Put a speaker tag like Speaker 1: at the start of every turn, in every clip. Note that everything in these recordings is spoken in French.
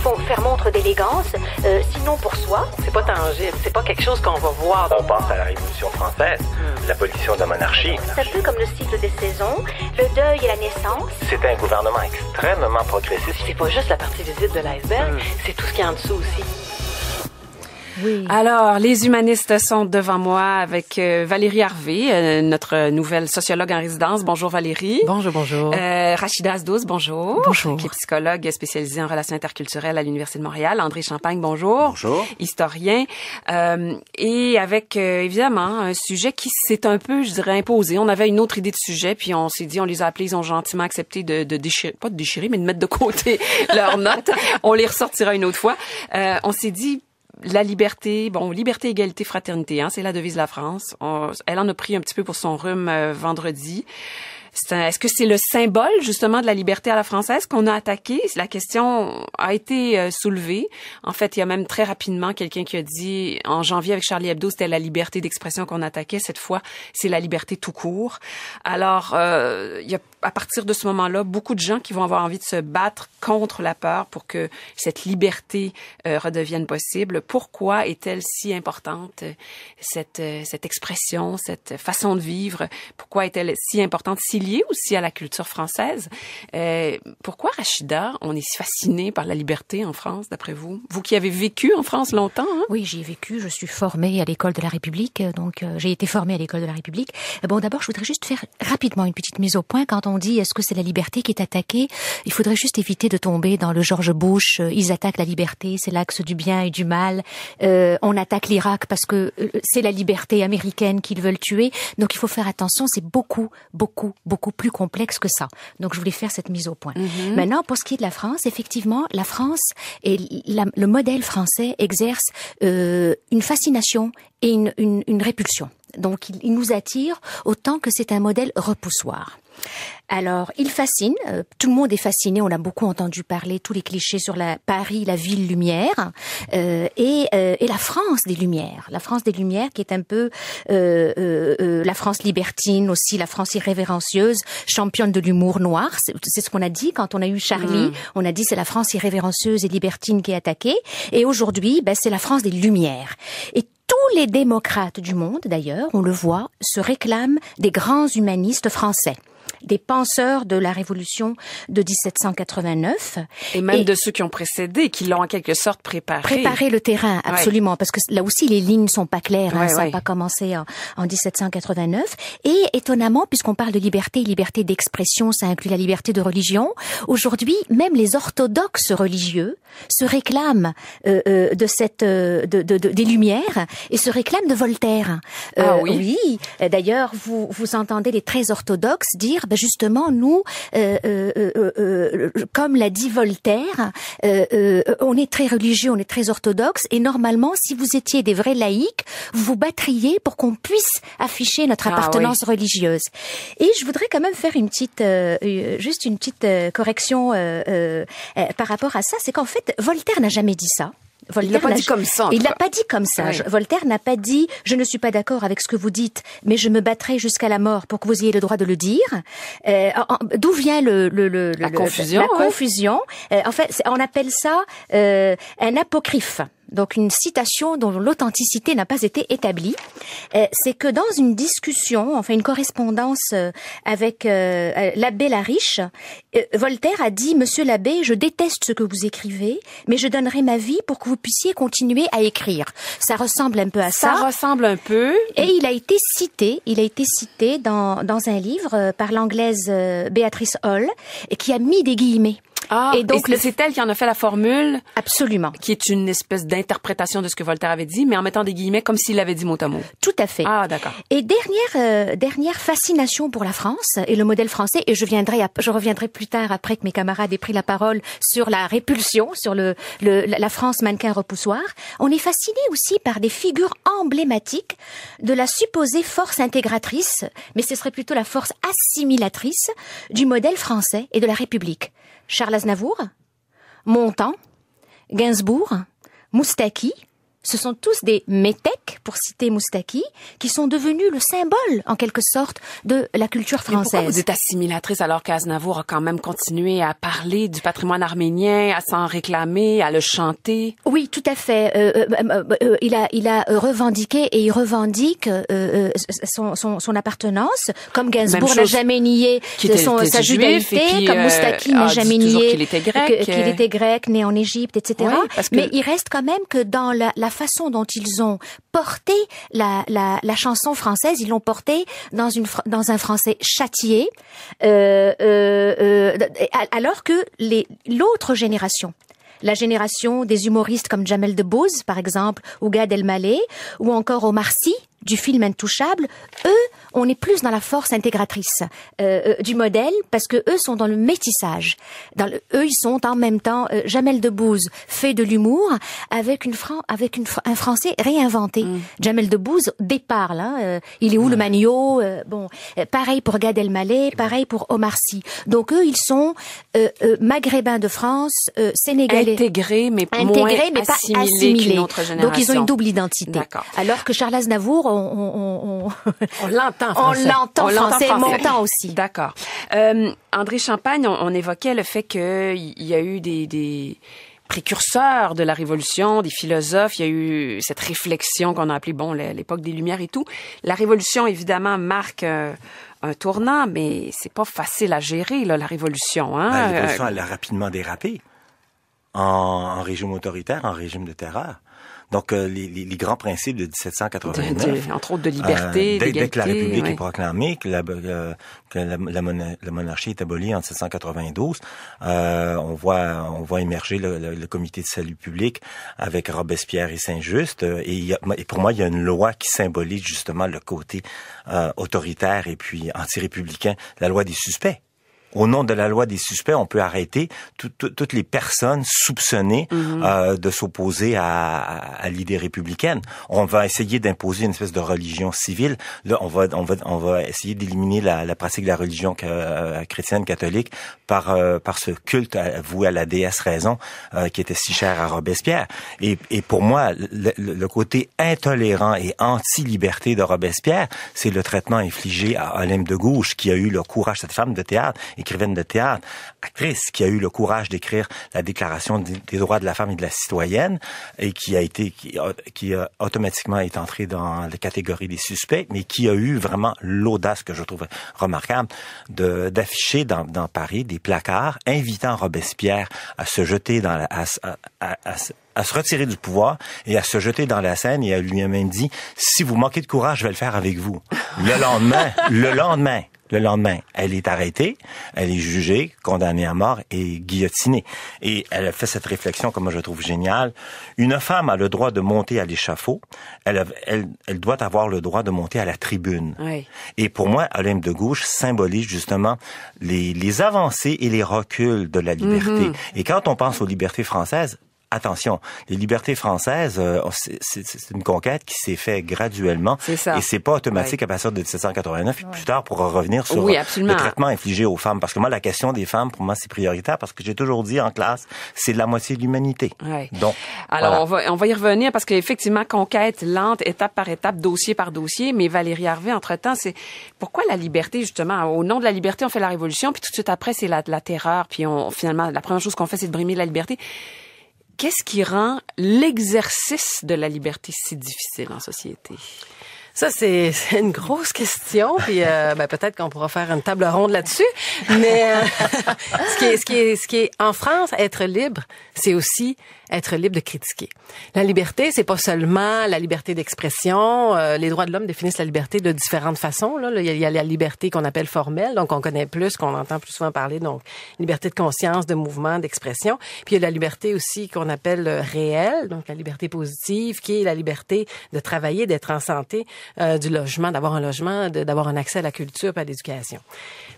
Speaker 1: font faire montre d'élégance, sinon pour soi.
Speaker 2: C'est pas tangible, c'est pas quelque chose qu'on va voir.
Speaker 3: On pense à la Révolution française, l'abolition de la monarchie.
Speaker 1: C'est un peu comme le cycle des saisons, le deuil et la naissance.
Speaker 3: C'était un gouvernement extrêmement progressiste.
Speaker 2: C'est pas juste la partie visible de l'iceberg, c'est tout ce qui est en dessous aussi.
Speaker 4: Oui.
Speaker 5: Alors, les humanistes sont devant moi avec Valérie Harvey, notre nouvelle sociologue en résidence. Bonjour Valérie.
Speaker 4: Bonjour, bonjour.
Speaker 5: Rachida Asdouz, bonjour.
Speaker 4: Bonjour.
Speaker 5: Qui est psychologue spécialisée en relations interculturelles à l'Université de Montréal. André Champagne, bonjour.
Speaker 6: Bonjour.
Speaker 5: Historien. Et avec, évidemment, un sujet qui s'est un peu, je dirais, imposé. On avait une autre idée de sujet, puis on s'est dit, on les a appelés, ils ont gentiment accepté de déchirer, pas de déchirer, mais de mettre de côté leurs notes. On les ressortira une autre fois. On s'est dit, la liberté, liberté, égalité, fraternité, c'est la devise de la France. Elle en a pris un petit peu pour son rhume vendredi. Est-ce que c'est le symbole, justement, de la liberté à la française qu'on a attaqué? La question a été soulevée. En fait, il y a même très rapidement quelqu'un qui a dit, en janvier avec Charlie Hebdo, c'était la liberté d'expression qu'on attaquait. Cette fois, c'est la liberté tout court. Alors, il y a, à partir de ce moment-là, beaucoup de gens qui vont avoir envie de se battre contre la peur pour que cette liberté redevienne possible. Pourquoi est-elle si importante, cette expression, cette façon de vivre? Pourquoi est-elle si importante, si liée aussi à la culture française? Pourquoi, Rachida, on est si fasciné par la liberté en France, d'après vous? Vous qui avez vécu en France longtemps, hein?
Speaker 4: Oui, j'y ai vécu. Je suis formée à l'école de la République, donc j'ai été formée à l'école de la République. Bon, d'abord, je voudrais juste faire rapidement une petite mise au point. Quand on dit est-ce que c'est la liberté qui est attaquée, il faudrait juste éviter de tomber dans le George Bush. Ils attaquent la liberté, c'est l'axe du bien et du mal. On attaque l'Irak parce que c'est la liberté américaine qu'ils veulent tuer. Donc il faut faire attention. C'est beaucoup plus complexe que ça. Donc je voulais faire cette mise au point. Maintenant, pour ce qui est de la France, effectivement, la France et le modèle français exerce une fascination et une répulsion. Donc il nous attire autant que c'est un modèle repoussoir. Alors, il fascine, tout le monde est fasciné, on a beaucoup entendu parler, tous les clichés sur Paris, la ville lumière, et la France des Lumières. La France des Lumières qui est un peu la France libertine aussi, la France irrévérencieuse, championne de l'humour noir. C'est ce qu'on a dit quand on a eu Charlie, on a dit c'est la France irrévérencieuse et libertine qui est attaquée, et aujourd'hui, c'est la France des Lumières. Et tous les démocrates du monde, d'ailleurs, on le voit, se réclament des grands humanistes français, des penseurs de la Révolution de 1789.
Speaker 5: Et même de ceux qui ont précédé, qui l'ont en quelque sorte préparé.
Speaker 4: Préparer le terrain, absolument, parce que là aussi les lignes sont pas claires, ça n'a pas commencé en 1789. Et étonnamment, puisqu'on parle de liberté d'expression, ça inclut la liberté de religion, aujourd'hui, même les orthodoxes religieux se réclament des Lumières et se réclament de Voltaire. Oui. D'ailleurs, vous entendez les très orthodoxes dire justement, nous, comme l'a dit Voltaire, on est très religieux, on est très orthodoxe, et normalement, si vous étiez des vrais laïcs, vous vous battriez pour qu'on puisse afficher notre appartenance religieuse. Et je voudrais quand même faire juste une petite correction par rapport à ça, c'est qu'en fait, Voltaire n'a jamais dit ça.
Speaker 5: Il l'a pas dit comme ça.
Speaker 4: Il l'a pas dit comme ça. Voltaire n'a pas dit « Je ne suis pas d'accord avec ce que vous dites, mais je me battrai jusqu'à la mort pour que vous ayez le droit de le dire. » D'où vient la confusion? En fait, on appelle ça un apocryphe. Donc une citation dont l'authenticité n'a pas été établie. C'est que dans une discussion, enfin une correspondance avec l'abbé Lariche, Voltaire a dit « Monsieur l'abbé, je déteste ce que vous écrivez, mais je donnerai ma vie pour que vous puissiez continuer à écrire. » Ça ressemble un peu à ça.
Speaker 5: Ça ressemble un peu.
Speaker 4: Et il a été cité dans un livre par l'anglaise Beatrice Hall, et qui a mis des guillemets.
Speaker 5: Et donc c'est elle qui en a fait la formule.
Speaker 4: Absolument.
Speaker 5: Qui est une espèce d'interprétation de ce que Voltaire avait dit, mais en mettant des guillemets comme s'il l'avait dit mot à mot.
Speaker 4: Tout à fait.
Speaker 5: Ah, d'accord.
Speaker 4: Et dernière fascination pour la France et le modèle français, et je reviendrai plus tard après que mes camarades aient pris la parole sur la répulsion, sur la France mannequin repoussoir. On est fasciné aussi par des figures emblématiques de la supposée force intégratrice, mais ce serait plutôt la force assimilatrice du modèle français et de la République. Charles Aznavour, Montand, Gainsbourg, Moustaki, Ce sont tous des métèques, pour citer Moustaki, qui sont devenus le symbole, en quelque sorte, de la culture
Speaker 5: Mais pourquoi
Speaker 4: française.
Speaker 5: vous êtes assimilatrice alors qu'Aznavour a quand même continué à parler du patrimoine arménien, à s'en réclamer, à le chanter?
Speaker 4: Oui, tout à fait. Il a revendiqué et il revendique son appartenance, comme Gainsbourg n'a jamais nié sa judaïté, comme Moustaki n'a jamais nié
Speaker 5: qu'il était grec,
Speaker 4: né en Égypte, etc.
Speaker 5: Oui, parce que...
Speaker 4: Mais il reste quand même que dans la façon dont ils ont porté la chanson française, ils l'ont portée dans un français châtié, alors que l'autre génération, la génération des humoristes comme Jamel Debbouze, par exemple, ou Gad Elmaleh, ou encore Omar Sy, du film Intouchable, eux, on est plus dans la force intégratrice du modèle, parce que eux sont dans le métissage. Eux, ils sont en même temps, Jamel Debbouze fait de l'humour avec un français réinventé. Jamel Debbouze départ là, il est où le manio, pareil pour Gad Elmaleh, pareil pour Omar Sy. Donc eux, ils sont maghrébins de France, sénégalais,
Speaker 5: intégrés mais pas assimilés qu'une autre génération.
Speaker 4: Donc ils ont une double identité.
Speaker 5: D'accord.
Speaker 4: Alors que Charles Aznavour, on
Speaker 5: l'entend
Speaker 4: français. On l'entend français montant aussi.
Speaker 5: D'accord. André Champagne, on évoquait le fait qu'il y a eu des précurseurs de la Révolution, des philosophes. Il y a eu cette réflexion qu'on a appelée, l'époque des Lumières et tout. La Révolution, évidemment, marque un tournant, mais c'est pas facile à gérer, là, la Révolution. Hein?
Speaker 3: La Révolution, elle a rapidement dérapé en régime autoritaire, en régime de terreur. Donc, les grands principes de 1789...
Speaker 5: entre autres de liberté, d'égalité...
Speaker 3: Dès que la République est proclamée, que la monarchie est abolie en 1792, on voit émerger le comité de salut public avec Robespierre et Saint-Just. Et pour moi, il y a une loi qui symbolise justement le côté autoritaire et puis anti-républicain, la loi des suspects. Au nom de la loi des suspects, on peut arrêter toutes les personnes soupçonnées de s'opposer à l'idée républicaine. On va essayer d'imposer une espèce de religion civile. Là, on va essayer d'éliminer la pratique de la religion chrétienne catholique par ce culte voué à la déesse raison qui était si cher à Robespierre. Et pour moi, le côté intolérant et anti-liberté de Robespierre, c'est le traitement infligé à Olympe de Gouges, qui a eu le courage, cette femme de théâtre, écrivaine de théâtre, actrice, qui a eu le courage d'écrire la Déclaration des droits de la femme et de la citoyenne, et qui a automatiquement été entrée dans la catégorie des suspects, mais qui a eu vraiment l'audace, que je trouve remarquable, d'afficher dans Paris des placards invitant Robespierre à se jeter à se retirer du pouvoir et à se jeter dans la Seine, et à lui-même dit, si vous manquez de courage, je vais le faire avec vous. Le lendemain, elle est arrêtée, elle est jugée, condamnée à mort et guillotinée. Et elle a fait cette réflexion que moi je trouve géniale. Une femme a le droit de monter à l'échafaud. Elle doit avoir le droit de monter à la tribune. Oui. Et pour moi, Olympe de Gouges symbolise justement les avancées et les reculs de la liberté. Et quand on pense aux libertés françaises, attention, les libertés françaises, c'est une conquête qui s'est faite graduellement. C'est ça. Et c'est pas automatique à partir de 1789. Plus tard, pour revenir sur le traitement infligé aux femmes. Parce que moi, la question des femmes, pour moi, c'est prioritaire. Parce que j'ai toujours dit en classe, c'est la moitié de l'humanité. Donc,
Speaker 5: alors, on va y revenir parce qu'effectivement, conquête lente, étape par étape, dossier par dossier. Mais Valérie Harvey, entre-temps, c'est pourquoi la liberté, justement, au nom de la liberté, on fait la révolution, puis tout de suite après, c'est la terreur. Puis finalement, la première chose qu'on fait, c'est de brimer la liberté. Qu'est-ce qui rend l'exercice de la liberté si difficile en société?
Speaker 2: Ça, c'est une grosse question, puis peut-être qu'on pourra faire une table ronde là-dessus. Mais ce qui est en France, être libre, c'est aussi être libre de critiquer. La liberté, c'est pas seulement la liberté d'expression. Les droits de l'homme définissent la liberté de différentes façons. Là, il y a la liberté qu'on appelle formelle, donc on connaît plus, qu'on entend plus souvent parler, donc liberté de conscience, de mouvement, d'expression. Puis il y a la liberté aussi qu'on appelle réelle, donc la liberté positive, qui est la liberté de travailler, d'être en santé, du logement, d'avoir un logement, d'avoir un accès à la culture et à l'éducation.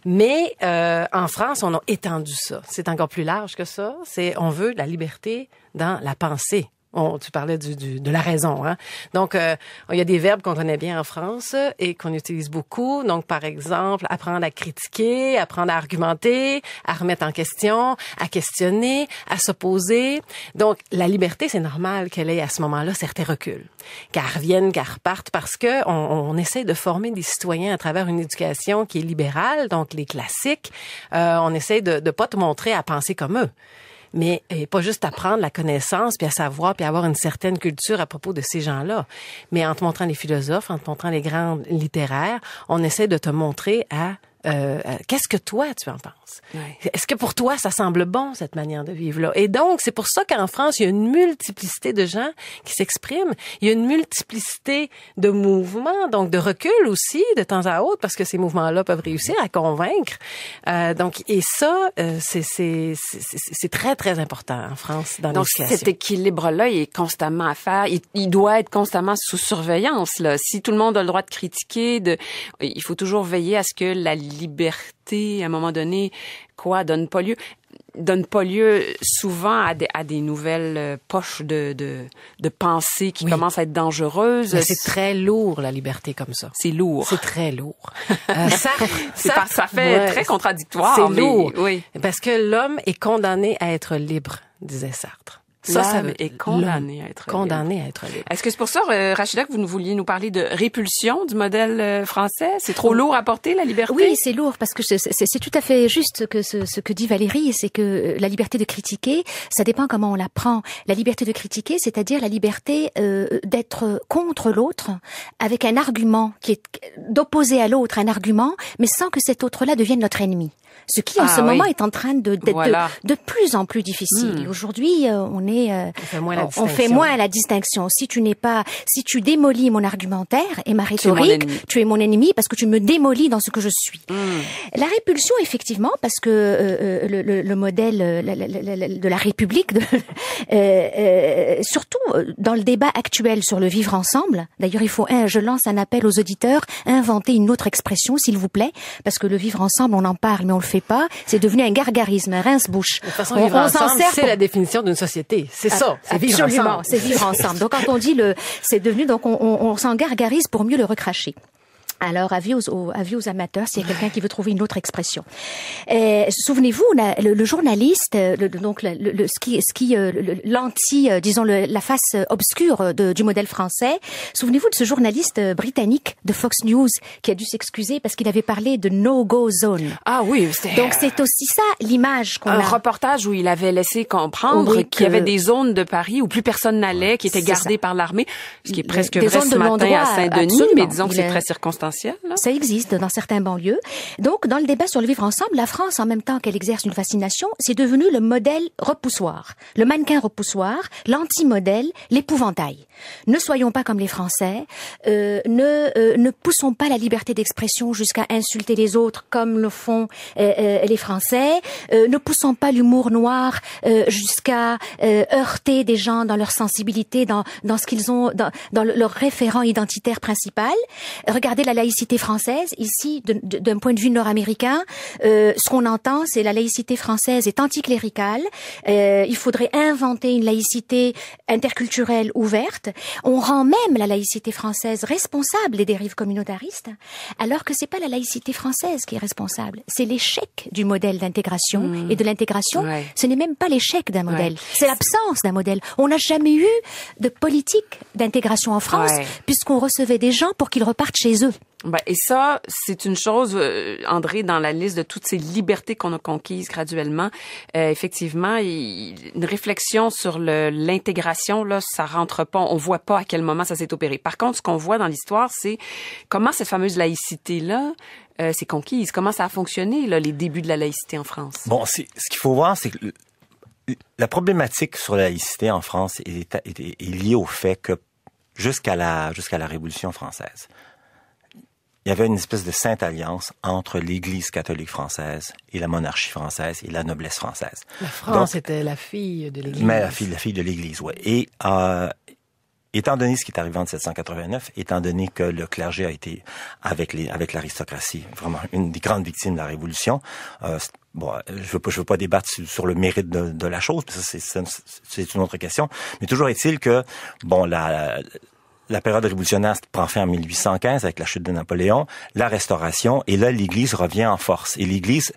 Speaker 2: Mais en France, on a étendu ça. C'est encore plus large que ça. On veut la liberté dans la pensée. Tu parlais de la raison, hein. Donc, il y a des verbes qu'on connaît bien en France et qu'on utilise beaucoup. Donc, par exemple, apprendre à critiquer, apprendre à argumenter, à remettre en question, à questionner, à s'opposer. Donc, la liberté, c'est normal qu'elle ait à ce moment-là certains reculs. Qu'elle revienne, qu'elle reparte, parce que on essaie de former des citoyens à travers une éducation qui est libérale, donc les classiques. On essaie de pas te montrer à penser comme eux. Mais pas juste apprendre la connaissance, puis à savoir, puis avoir une certaine culture à propos de ces gens-là. Mais en te montrant les philosophes, en te montrant les grands littéraires, on essaie de te montrer à qu'est-ce que toi, tu en penses? Ouais. Est-ce que pour toi, ça semble bon, cette manière de vivre-là? Et donc, c'est pour ça qu'en France, il y a une multiplicité de gens qui s'expriment. Il y a une multiplicité de mouvements, donc de recul aussi, de temps à autre, parce que ces mouvements-là peuvent réussir à convaincre. Donc, et ça, c'est très, très important en France dans l'éducation.
Speaker 5: Donc, cet équilibre-là, il est constamment à faire. Il doit être constamment sous surveillance, là. Si tout le monde a le droit de critiquer, il faut toujours veiller à ce que la liberté, à un moment donné, donne pas lieu souvent à des nouvelles poches de pensée qui commencent à être dangereuses.
Speaker 2: Mais c'est très lourd, la liberté, comme ça.
Speaker 5: C'est lourd.
Speaker 2: C'est très lourd.
Speaker 5: Ça fait très contradictoire.
Speaker 2: C'est lourd.
Speaker 5: Oui.
Speaker 2: Parce que l'homme est condamné à être libre, disait Sartre.
Speaker 5: Ça est condamné à être
Speaker 2: libre.
Speaker 5: Est-ce que c'est pour ça, Rachida, que vous vouliez nous parler de répulsion du modèle français? C'est trop lourd à porter, la liberté?
Speaker 4: Oui, c'est lourd, parce que c'est tout à fait juste que ce que dit Valérie, c'est que la liberté de critiquer, ça dépend comment on la prend. La liberté de critiquer, c'est-à-dire la liberté d'être contre l'autre, avec un argument qui est d'opposer à l'autre un argument, mais sans que cet autre-là devienne notre ennemi. Ce qui, en ce moment, est en train d'être de plus en plus difficile. Aujourd'hui, on fait moins la distinction. Si tu démolis mon argumentaire et ma rhétorique, tu es mon ennemi parce que tu me démolis dans ce que je suis. La répulsion, effectivement, parce que le modèle de la République, surtout dans le débat actuel sur le vivre ensemble. D'ailleurs, je lance un appel aux auditeurs, inventer une autre expression, s'il vous plaît, parce que le vivre ensemble, on en parle, mais on le fait pas. C'est devenu un gargarisme, un rince-bouche.
Speaker 2: De toute façon, vivre ensemble, c'est la définition d'une société. C'est ça. C'est vivre ensemble.
Speaker 4: C'est vivre ensemble. Donc, quand on dit c'est devenu, donc on s'en gargarise pour mieux le recracher. Alors, avis aux amateurs, s'il y a quelqu'un qui veut trouver une autre expression. Souvenez-vous, le journaliste, la face obscure du modèle français. Souvenez-vous de ce journaliste britannique de Fox News qui a dû s'excuser parce qu'il avait parlé de no-go zone.
Speaker 5: Ah oui,
Speaker 4: donc c'est aussi ça l'image qu'on a.
Speaker 5: Un reportage où il avait laissé comprendre qu'il y avait des zones de Paris où plus personne n'allait, qui étaient gardées par l'armée, ce qui est presque vrai ce matin à Saint-Denis, mais disons que c'est très circonstanciel. Là.
Speaker 4: Ça existe dans certains banlieues. Donc, dans le débat sur le vivre ensemble, la France, en même temps qu'elle exerce une fascination, c'est devenu le modèle repoussoir, le mannequin repoussoir, l'anti-modèle, l'épouvantail. Ne soyons pas comme les Français, ne poussons pas la liberté d'expression jusqu'à insulter les autres comme le font les Français, ne poussons pas l'humour noir jusqu'à heurter des gens dans leur sensibilité, dans ce qu'ils ont, dans leur référent identitaire principal. Regardez la laïcité française, ici, d'un point de vue nord-américain, ce qu'on entend, c'est la laïcité française est anticléricale, il faudrait inventer une laïcité interculturelle ouverte. On rend même la laïcité française responsable des dérives communautaristes, alors que c'est pas la laïcité française qui est responsable, c'est l'échec du modèle d'intégration et de l'intégration. Ouais. Ce n'est même pas l'échec d'un modèle, c'est l'absence d'un modèle. On n'a jamais eu de politique d'intégration en France, puisqu'on recevait des gens pour qu'ils repartent chez eux.
Speaker 5: Et ça, c'est une chose, André, dans la liste de toutes ces libertés qu'on a conquises graduellement. Effectivement, une réflexion sur l'intégration, là, ça rentre pas. On voit pas à quel moment ça s'est opéré. Par contre, ce qu'on voit dans l'histoire, c'est comment cette fameuse laïcité-là s'est conquise. Comment ça a fonctionné, là, les débuts de la laïcité en France.
Speaker 3: Bon, ce qu'il faut voir, c'est que la problématique sur la laïcité en France est liée au fait que jusqu'à la Révolution française, il y avait une espèce de sainte alliance entre l'Église catholique française et la monarchie française et la noblesse française.
Speaker 2: La France était la fille de l'Église.
Speaker 3: Mais la fille de l'Église, oui. Et étant donné ce qui est arrivé en 1789, étant donné que le clergé a été avec l'aristocratie vraiment une des grandes victimes de la Révolution, bon, je veux pas débattre sur le mérite de la chose, ça c'est une autre question. Mais toujours est-il que, bon, la période révolutionnaire prend fin en 1815 avec la chute de Napoléon, la Restauration, et là, l'Église revient en force. Et l'Église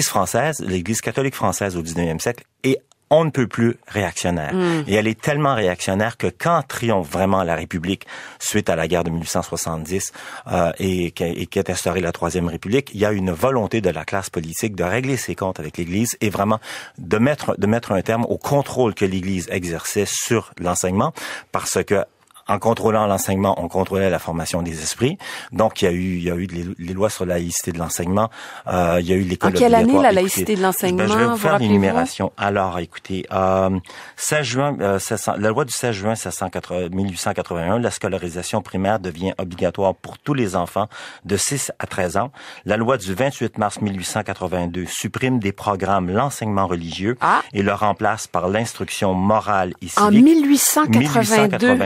Speaker 3: française, l'Église catholique française au 19e siècle est on ne peut plus réactionnaire. Et elle est tellement réactionnaire que quand triomphe vraiment la République suite à la guerre de 1870 et qu'est instaurée la Troisième République, il y a une volonté de la classe politique de régler ses comptes avec l'Église et vraiment de mettre un terme au contrôle que l'Église exerçait sur l'enseignement, parce que en contrôlant l'enseignement, on contrôlait la formation des esprits. Donc, il y a eu les lois sur la laïcité de l'enseignement. Il y a eu l'école obligatoire.
Speaker 5: En quelle année la laïcité de l'enseignement?
Speaker 3: Je vais vous faire l'énumération. Alors, écoutez, 16 juin, la loi du 16 juin 1881, la scolarisation primaire devient obligatoire pour tous les enfants de 6 à 13 ans. La loi du 28 mars 1882 supprime des programmes l'enseignement religieux et le remplace par l'instruction morale et civique.
Speaker 5: En 1882.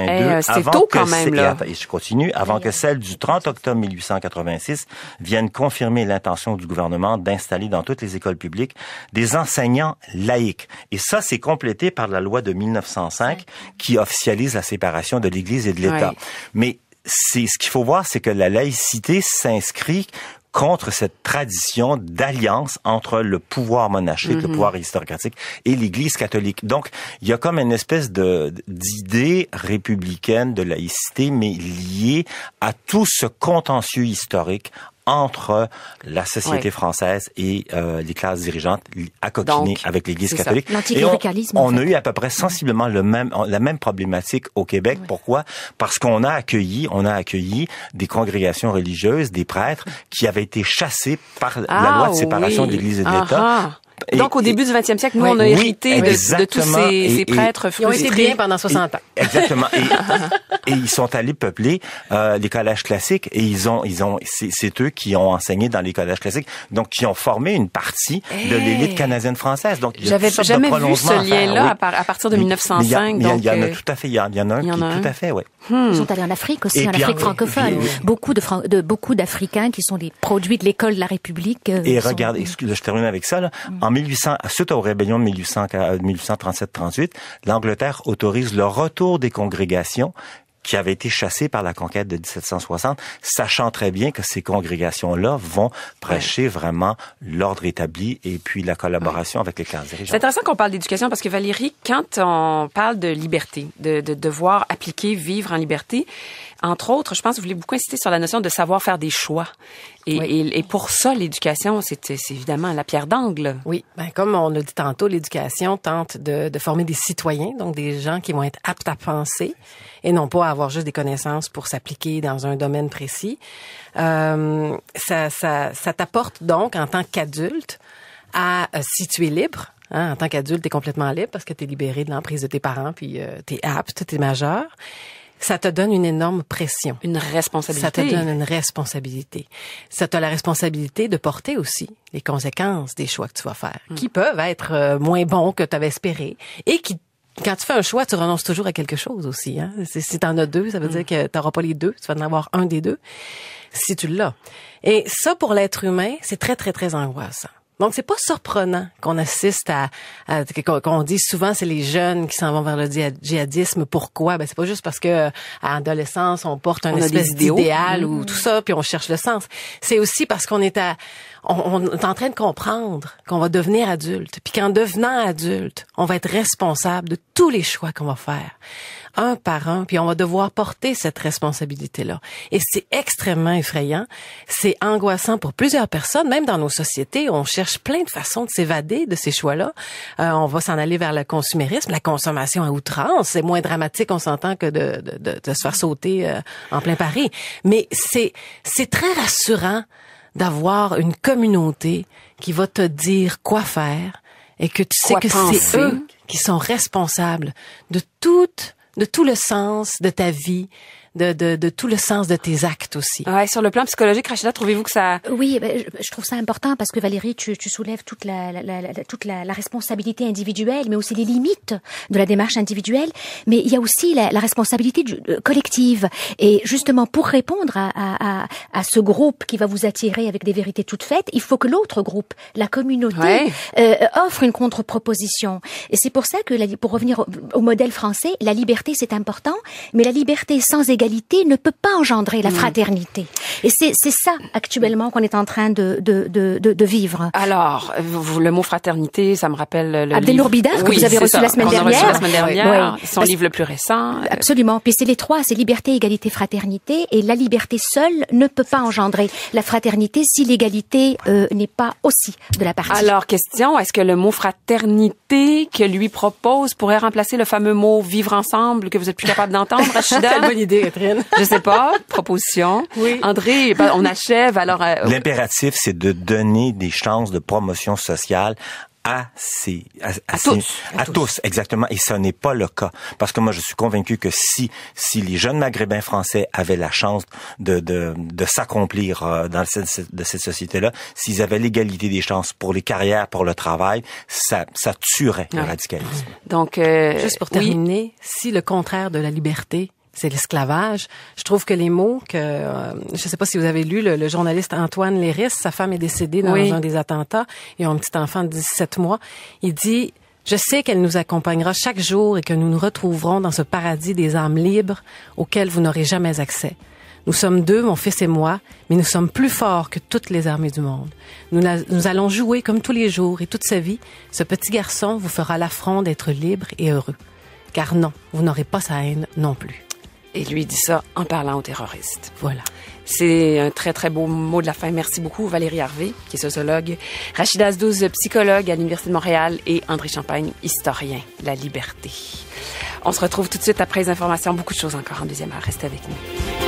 Speaker 5: C'est tôt quand même, là.
Speaker 3: Et je continue. Avant que celle du 30 octobre 1886 vienne confirmer l'intention du gouvernement d'installer dans toutes les écoles publiques des enseignants laïcs. Et ça, c'est complété par la loi de 1905 qui officialise la séparation de l'Église et de l'État. Mais ce qu'il faut voir, c'est que la laïcité s'inscrit contre cette tradition d'alliance entre le pouvoir monarchique, le pouvoir aristocratique et l'Église catholique. Donc, il y a comme une espèce d'idée républicaine de laïcité, mais liée à tout ce contentieux historique entre la société française et les classes dirigeantes à coquiner avec l'Église catholique.
Speaker 4: L'anticléricalisme.
Speaker 3: On a eu à peu près sensiblement la même problématique au Québec. Pourquoi? Parce qu'on a accueilli des congrégations religieuses, des prêtres qui avaient été chassés par la loi de séparation de l'Église et de l'État.
Speaker 5: Donc, au début du 20e siècle, nous, on a hérité de tous ces prêtres frustrés.
Speaker 2: Ils ont été bien pendant 60 ans.
Speaker 3: Exactement. Et ils sont allés peupler les collèges classiques et c'est eux qui ont enseigné dans les collèges classiques, donc qui ont formé une partie de l'élite canadienne française. Donc,
Speaker 5: j'avais jamais vu ce lien-là à partir de 1905.
Speaker 3: Il y en a tout à fait. Il y en a un qui tout à fait, oui.
Speaker 4: Ils sont allés en Afrique aussi, en Afrique francophone. Beaucoup d'Africains qui sont des produits de l'école de la République.
Speaker 3: Et regardez, je termine avec ça, là. Suite aux rébellions de 1837-38, l'Angleterre autorise le retour des congrégations qui avaient été chassées par la conquête de 1760, sachant très bien que ces congrégations-là vont prêcher vraiment l'ordre établi et puis la collaboration avec les classes dirigeantes.
Speaker 5: C'est intéressant qu'on parle d'éducation parce que Valérie, quand on parle de liberté, de devoir appliquer, vivre en liberté, entre autres, je pense que vous voulez beaucoup insister sur la notion de savoir faire des choix. Et pour ça, l'éducation, c'est évidemment la pierre d'angle.
Speaker 2: Oui, comme on l'a dit tantôt, l'éducation tente de former des citoyens, donc des gens qui vont être aptes à penser et non pas à avoir juste des connaissances pour s'appliquer dans un domaine précis. Ça t'apporte donc, en tant qu'adulte, si tu es libre, en tant qu'adulte, t'es complètement libre parce que t'es libéré de l'emprise de tes parents, puis t'es apte, t'es majeur. Ça te donne une énorme pression.
Speaker 5: Une responsabilité.
Speaker 2: Ça te donne une responsabilité. Ça t'a la responsabilité de porter aussi les conséquences des choix que tu vas faire, qui peuvent être moins bons que tu avais espéré et qui, quand tu fais un choix, tu renonces toujours à quelque chose aussi. Hein? Si t'en as deux, ça veut dire que t'auras pas les deux. Tu vas en avoir un des deux si tu l'as. Et ça, pour l'être humain, c'est très, très, très angoissant. Donc, c'est pas surprenant qu'on assiste qu'on dit souvent c'est les jeunes qui s'en vont vers le djihadisme. Pourquoi? C'est pas juste parce que à l'adolescence, on porte un espèce d'idéal ou tout ça, puis on cherche le sens. C'est aussi parce qu'on est on est en train de comprendre qu'on va devenir adulte, puis qu'en devenant adulte, on va être responsable de tous les choix qu'on va faire, un par un, puis on va devoir porter cette responsabilité-là. Et c'est extrêmement effrayant, c'est angoissant pour plusieurs personnes, même dans nos sociétés, on cherche plein de façons de s'évader de ces choix-là. On va s'en aller vers le consumérisme, la consommation à outrance, c'est moins dramatique, on s'entend, que de se faire sauter en plein Paris. Mais c'est très rassurant d'avoir une communauté qui va te dire quoi faire et que tu sais que c'est eux qui sont responsables de tout le sens de ta vie, de tout le sens de tes actes aussi.
Speaker 5: Ouais, sur le plan psychologique, Rachida, trouvez-vous que ça...
Speaker 4: Oui, je trouve ça important parce que Valérie, tu soulèves toute la responsabilité individuelle, mais aussi les limites de la démarche individuelle. Mais il y a aussi la responsabilité collective. Et justement, pour répondre à ce groupe qui va vous attirer avec des vérités toutes faites, il faut que l'autre groupe, la communauté, offre une contre-proposition. Et c'est pour ça que, pour revenir au modèle français, la liberté c'est important, mais la liberté sans égalité ne peut pas engendrer la fraternité. Et c'est ça actuellement qu'on est en train de vivre.
Speaker 5: Alors, le mot fraternité, ça me rappelle le
Speaker 4: Abdelnour Bidar, que vous avez reçu la semaine dernière.
Speaker 5: Son livre le plus récent.
Speaker 4: Absolument. Puis c'est les trois, c'est liberté, égalité, fraternité. Et la liberté seule ne peut pas engendrer la fraternité si l'égalité n'est pas aussi de la partie.
Speaker 5: Alors, question, est-ce que le mot fraternité que lui propose pourrait remplacer le fameux mot vivre ensemble que vous êtes plus capable d'entendre, Rachida?
Speaker 2: Quelle bonne idée, Catherine.
Speaker 5: Je sais pas. Proposition. Oui. André, on achève. Alors,
Speaker 3: l'impératif, c'est de donner des chances de promotion sociale à tous, exactement. Et ce n'est pas le cas. Parce que moi, je suis convaincu que si les jeunes Maghrébins français avaient la chance de s'accomplir dans de cette société-là, s'ils avaient l'égalité des chances pour les carrières, pour le travail, ça tuerait le radicalisme.
Speaker 5: Donc,
Speaker 2: juste pour terminer, si le contraire de la liberté, c'est l'esclavage. Je trouve que les mots je sais pas si vous avez lu le journaliste Antoine Léris, sa femme est décédée dans un des attentats, ils ont un petit enfant de 17 mois. Il dit: je sais qu'elle nous accompagnera chaque jour et que nous nous retrouverons dans ce paradis des âmes libres auquel vous n'aurez jamais accès. Nous sommes deux, mon fils et moi, mais nous sommes plus forts que toutes les armées du monde. Nous allons jouer comme tous les jours et toute sa vie, ce petit garçon vous fera l'affront d'être libre et heureux. Car non, vous n'aurez pas sa haine non plus.
Speaker 5: Et lui dit ça en parlant aux terroristes.
Speaker 2: Voilà.
Speaker 5: C'est un très, très beau mot de la fin. Merci beaucoup, Valérie Harvey, qui est sociologue, Rachida Azdouz, psychologue à l'Université de Montréal, et André Champagne, historien de la liberté. On se retrouve tout de suite après les informations. Beaucoup de choses encore en deuxième heure. Restez avec nous.